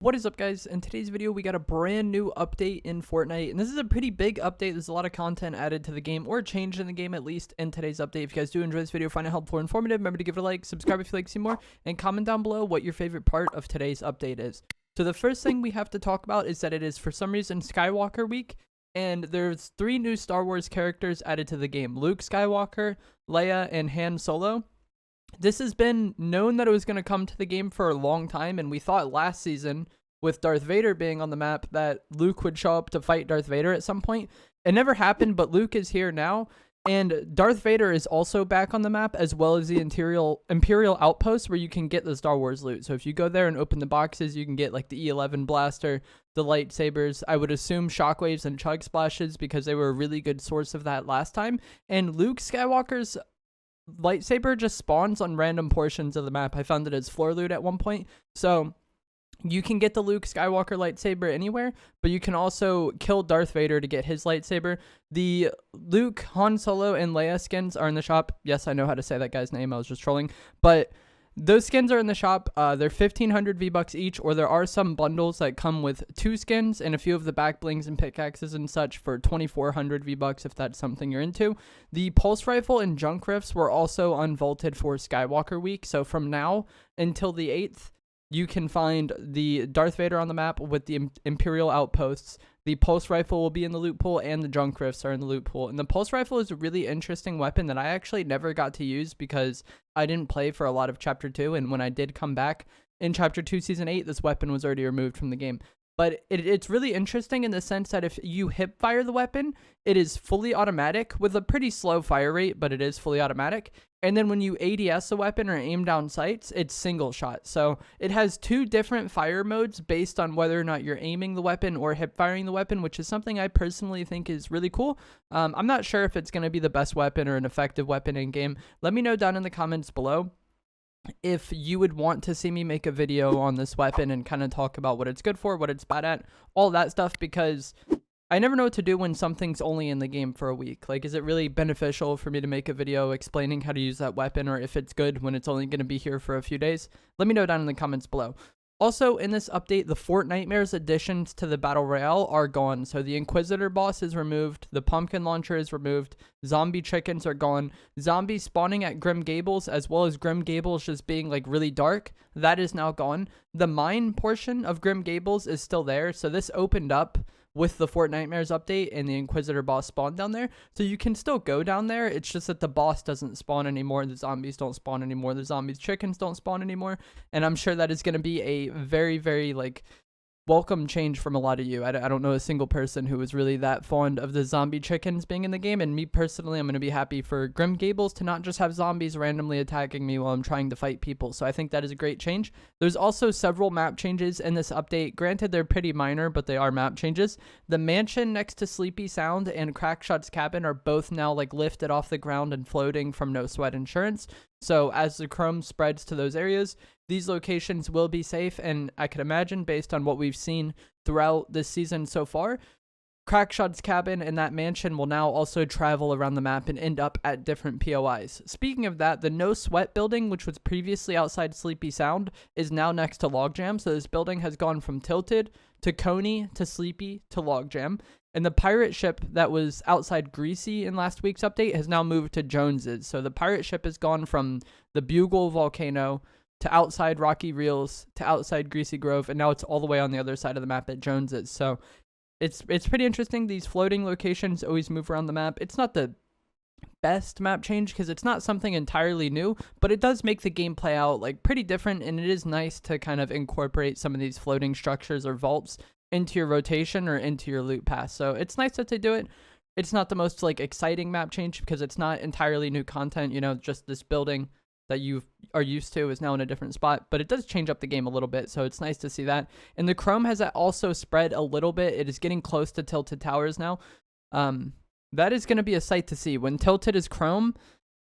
What is up, guys? In today's video we got a brand new update in Fortnite, and this is a pretty big update. There's a lot of content added to the game, or changed in the game at least, in today's update. If you guys do enjoy this video, find it helpful or informative, remember to give it a like, subscribe if you'd like to see more, and comment down below what your favorite part of today's update is. So the first thing we have to talk about is that it is for some reason Skywalker week, and there's 3 new Star Wars characters added to the game: Luke Skywalker, Leia, and Han Solo. This has been known that it was going to come to the game for a long time, and we thought last season, with Darth Vader being on the map, that Luke would show up to fight Darth Vader at some point. It never happened, but Luke is here now, and Darth Vader is also back on the map, as well as the Imperial Outpost, where you can get the Star Wars loot. So if you go there and open the boxes, you can get like the E11 blaster, the lightsabers, I would assume shockwaves and chug splashes, because they were a really good source of that last time. And Luke Skywalker's lightsaber just spawns on random portions of the map. I found it as floor loot at one point. So you can get the Luke Skywalker lightsaber anywhere, but you can also kill Darth Vader to get his lightsaber. The Luke, Han Solo, and Leia skins are in the shop. Yes, I know how to say that guy's name. I was just trolling. But those skins are in the shop. They're 1,500 V-Bucks each, or there are some bundles that come with 2 skins and a few of the backblings and pickaxes and such for 2,400 V-Bucks if that's something you're into. The pulse rifle and junk rifts were also unvaulted for Skywalker week, so from now until the 8th, you can find the Darth Vader on the map with the Imperial Outposts. The pulse rifle will be in the loot pool, and the junk rifts are in the loot pool. And the pulse rifle is a really interesting weapon that I actually never got to use because I didn't play for a lot of Chapter 2. And when I did come back in Chapter 2 Season 8, this weapon was already removed from the game. But it's really interesting in the sense that if you hip fire the weapon, it is fully automatic with a pretty slow fire rate, but it is fully automatic. And then when you ADS a weapon or aim down sights, it's single shot. So it has 2 different fire modes based on whether or not you're aiming the weapon or hip firing the weapon, which is something I personally think is really cool. I'm not sure if it's going to be the best weapon or an effective weapon in game. Let me know down in the comments below if you would want to see me make a video on this weapon and kind of talk about what it's good for, what it's bad at, all that stuff, because I never know what to do when something's only in the game for a week. Like, is it really beneficial for me to make a video explaining how to use that weapon, or if it's good when it's only going to be here for a few days? Let me know down in the comments below. Also, in this update, the Fortnitemares additions to the Battle Royale are gone. So the Inquisitor boss is removed, the pumpkin launcher is removed, zombie chickens are gone, zombies spawning at Grim Gables, as well as Grim Gables just being like really dark, that is now gone. The mine portion of Grim Gables is still there, so this opened up with the Fortnitemares update, and the Inquisitor boss spawned down there. So you can still go down there, it's just that the boss doesn't spawn anymore, the zombies don't spawn anymore, the zombies chickens don't spawn anymore, and I'm sure that is going to be a very, very, like, welcome change from a lot of you. I don't know a single person who was really that fond of the zombie chickens being in the game, and me personally, I'm going to be happy for Grim Gables to not just have zombies randomly attacking me while I'm trying to fight people, so I think that is a great change. There's also several map changes in this update. Granted, they're pretty minor, but they are map changes. The mansion next to Sleepy Sound and Crackshot's cabin are both now like lifted off the ground and floating from No Sweat Insurance. So as the chrome spreads to those areas, these locations will be safe, and I can imagine, based on what we've seen throughout this season so far, Crackshot's cabin and that mansion will now also travel around the map and end up at different POIs. Speaking of that, the No Sweat building, which was previously outside Sleepy Sound, is now next to Logjam. So this building has gone from Tilted to Coney to Sleepy to Logjam. And the pirate ship that was outside Greasy in last week's update has now moved to Jones's. So the pirate ship has gone from the Bugle volcano to outside Rocky Reels to outside Greasy Grove, and now it's all the way on the other side of the map at Jones's. So it's pretty interesting. These floating locations always move around the map. It's not the best map change because it's not something entirely new, but it does make the game play out like pretty different, and it is nice to kind of incorporate some of these floating structures or vaults into your rotation or into your loot pass. So it's nice that they do it. It's not the most like exciting map change because it's not entirely new content, you know, just this building that you are used to is now in a different spot, but it does change up the game a little bit, so it's nice to see that. And the chrome has also spread a little bit. It is getting close to Tilted Towers now. That is going to be a sight to see. When Tilted is chrome,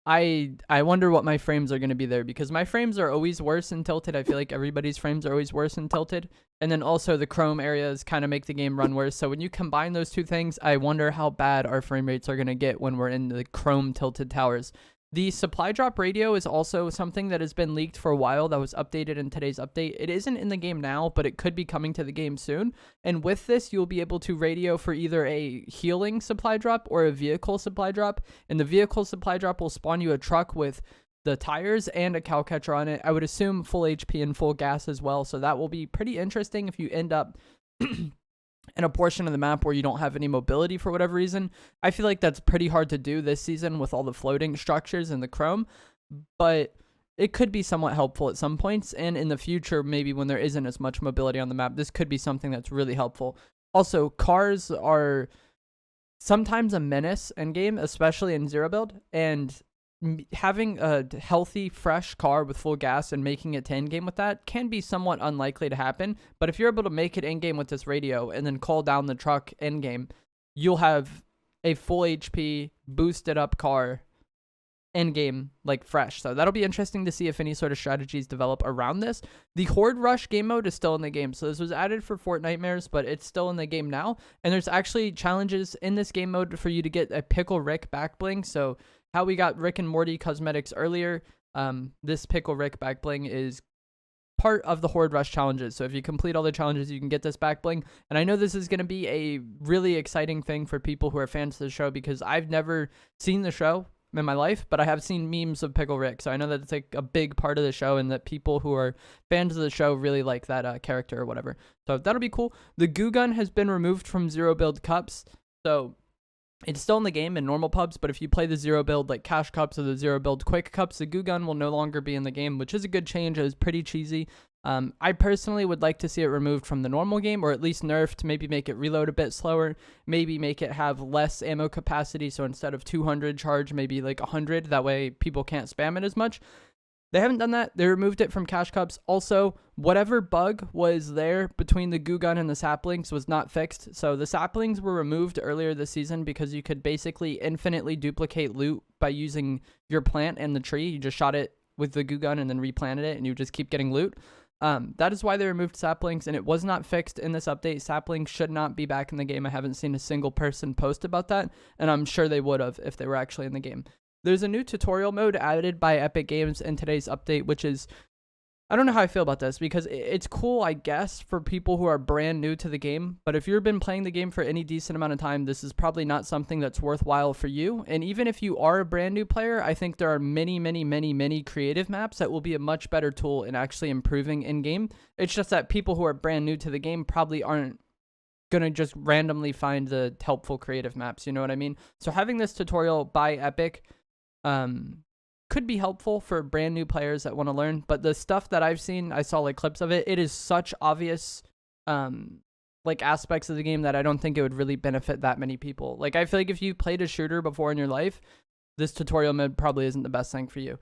I wonder what my frames are going to be there, because my frames are always worse in Tilted. I feel like everybody's frames are always worse in Tilted. And then also the chrome areas kind of make the game run worse. So when you combine those 2 things, I wonder how bad our frame rates are going to get when we're in the chrome Tilted Towers. The supply drop radio is also something that has been leaked for a while that was updated in today's update. It isn't in the game now, but it could be coming to the game soon. And with this, you'll be able to radio for either a healing supply drop or a vehicle supply drop. And the vehicle supply drop will spawn you a truck with the tires and a cow catcher on it. I would assume full HP and full gas as well. So that will be pretty interesting if you end up in a portion of the map where you don't have any mobility for whatever reason. I feel like that's pretty hard to do this season with all the floating structures and the chrome, but it could be somewhat helpful at some points. And in the future, maybe when there isn't as much mobility on the map, this could be something that's really helpful. Also, cars are sometimes a menace in game, especially in zero build, and having a healthy, fresh car with full gas and making it to in-game with that can be somewhat unlikely to happen. But if you're able to make it in-game with this radio and then call down the truck in-game, you'll have a full HP, boosted up car in-game, like fresh. So that'll be interesting to see if any sort of strategies develop around this. The Horde Rush game mode is still in the game. So this was added for Fortnitemares, but it's still in the game now. And there's actually challenges in this game mode for you to get a Pickle Rick backbling. So how we got Rick and Morty cosmetics earlier, this Pickle Rick backbling is part of the Horde Rush challenges. So if you complete all the challenges, you can get this backbling. And I know this is going to be a really exciting thing for people who are fans of the show, because I've never seen the show in my life, but I have seen memes of Pickle Rick. So I know that it's like a big part of the show, and that people who are fans of the show really like that character or whatever. So that'll be cool. The goo gun has been removed from zero build cups. So it's still in the game in normal pubs, but if you play the zero build like cash cups or the zero build quick cups, the goo gun will no longer be in the game, which is a good change. It was pretty cheesy. I personally would like to see it removed from the normal game, or at least nerfed, maybe make it reload a bit slower, maybe make it have less ammo capacity. So instead of 200 charge, maybe like 100. That way people can't spam it as much. They haven't done that. They removed it from cash cups. Also, whatever bug was there between the goo gun and the saplings was not fixed. So the saplings were removed earlier this season because you could basically infinitely duplicate loot by using your plant and the tree. You just shot it with the goo gun and then replanted it, and you just keep getting loot. That is why they removed saplings, and it was not fixed in this update. Saplings should not be back in the game. I haven't seen a single person post about that, and I'm sure they would have if they were actually in the game. There's a new tutorial mode added by Epic Games in today's update, which is, I don't know how I feel about this, because it's cool, I guess, for people who are brand new to the game. But if you've been playing the game for any decent amount of time, this is probably not something that's worthwhile for you. And even if you are a brand new player, I think there are many creative maps that will be a much better tool in actually improving in-game. It's just that people who are brand new to the game probably aren't gonna just randomly find the helpful creative maps, you know what I mean? So having this tutorial by Epic could be helpful for brand new players that want to learn. But the stuff that I've seen, I saw like clips of it, it is such obvious like aspects of the game that I don't think it would really benefit that many people. Like, I feel like if you played a shooter before in your life, this tutorial mode probably isn't the best thing for you.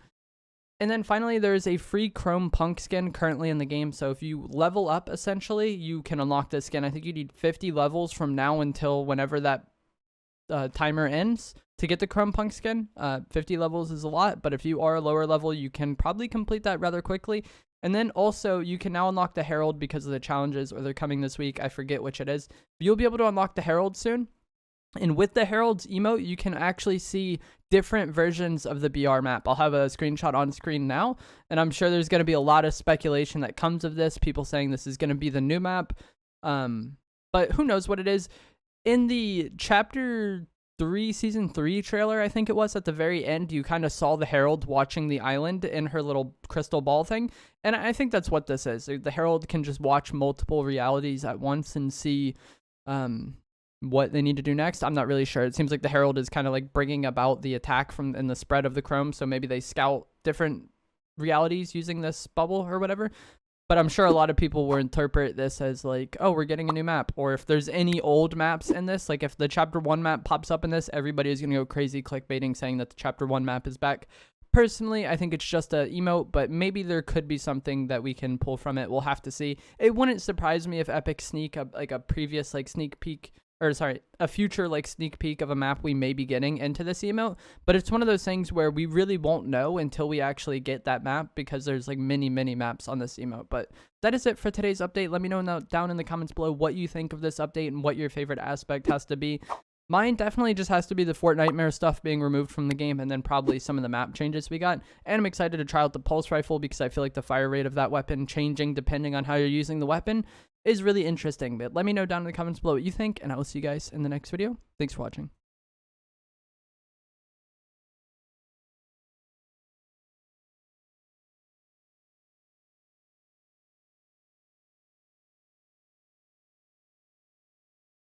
And then finally, there's a free Chrome Punk skin currently in the game. So if you level up, essentially, you can unlock this skin. I think you need 50 levels from now until whenever that timer ends to get the Chrome Punk skin. 50 levels is a lot, but if you are a lower level, you can probably complete that rather quickly. And then also, you can now unlock the Herald because of the challenges, or they're coming this week. I forget which it is. But you'll be able to unlock the Herald soon. And with the Herald's emote, you can actually see different versions of the BR map. I'll have a screenshot on screen now, and I'm sure there's going to be a lot of speculation that comes of this. People saying this is going to be the new map. But who knows what it is. In the Chapter 3, Season 3 trailer, I think it was, at the very end, you kind of saw the Herald watching the island in her little crystal ball thing. And I think that's what this is. The Herald can just watch multiple realities at once and see what they need to do next. I'm not really sure. It seems like the Herald is kind of like bringing about the attack from in the spread of the Chrome. So maybe they scout different realities using this bubble or whatever. But I'm sure a lot of people will interpret this as like, oh, we're getting a new map. Or if there's any old maps in this, like if the Chapter 1 map pops up in this, everybody is going to go crazy clickbaiting saying that the Chapter 1 map is back. Personally, I think it's just a emote, but maybe there could be something that we can pull from it. We'll have to see. It wouldn't surprise me if Epic sneak like a previous like sneak peek, or sorry, a future like sneak peek of a map we may be getting into this emote. But it's one of those things where we really won't know until we actually get that map, because there's like many maps on this emote. But that is it for today's update. Let me know down in the comments below what you think of this update and what your favorite aspect has to be. Mine definitely just has to be the Fortnitemares stuff being removed from the game, and then probably some of the map changes we got. And I'm excited to try out the pulse rifle because I feel like the fire rate of that weapon changing depending on how you're using the weapon is really interesting. But let me know down in the comments below what you think, and I will see you guys in the next video. Thanks for watching.